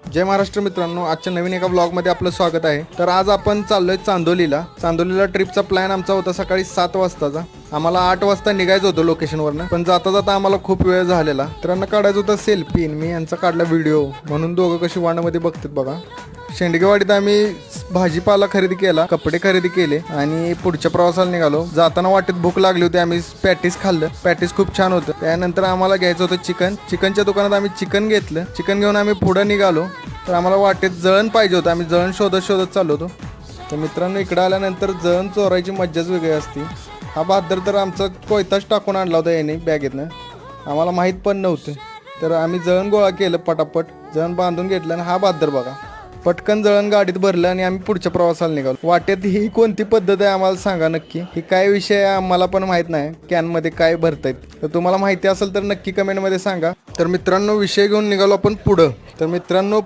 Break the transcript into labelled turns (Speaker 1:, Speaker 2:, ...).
Speaker 1: जय महाराष्ट्र मित्रांनो, आजच्या नवीन एका ब्लॉगमध्ये आपलं स्वागत आहे. तर आज आपण चाललोय चांदोलीला ट्रिपचा प्लॅन आमचा होता सकाळी 7 वाजताचा. आम्हाला 8 वाजता निघायचं होतं लोकेशनवरनं, पण जाता जाता आम्हाला खूप वेळ झालेला. तर काढायचं होतं सेल्फी, मी यांचा काढला व्हिडिओ, म्हणून दोघं कशी वाणामध्ये बघतात बघा. शेंडगेवाडीत आम्ही भाजीपाला खरेदी केला, कपडे खरेदी केले आणि पुढच्या प्रवासाला निघालो. जाताना वाटेत भूक लागली होती, आम्ही पॅटीस खाल्लं. पॅटीस खूप छान होतं. त्यानंतर आम्हाला घ्यायचं होतं चिकनच्या दुकानात आम्ही चिकन घेतलं. चिकन घेऊन आम्ही पुढे निघालो. तर आम्हाला वाटेत जळण पाहिजे होतं, आम्ही जळण शोधत चाललो होतो. तर मित्रांनो, इकडं आल्यानंतर जळण चोरायची मज्जाच वेगळी असते. हा बहादर तर आमचा कोयताच टाकून आणला होता याने बॅगेतनं, आम्हाला माहीत पण नव्हतं. तर आम्ही जळण गोळा केलं, पटापट जळण बांधून घेतलं आणि हा बहादर बघा पटकन जळण गाडीत भरलं आणि आम्ही पुढच्या प्रवासाला निघालो. वाटेत ही कोणती पद्धत आहे आम्हाला सांगा नक्की. ही काय विषय आहे आम्हाला पण माहीत नाही, कॅनमध्ये काय भरतायत. तर तुम्हाला माहिती असेल तर नक्की कमेंटमध्ये सांगा. तर मित्रांनो, विषय घेऊन निघालो आपण पुढं. तर मित्रांनो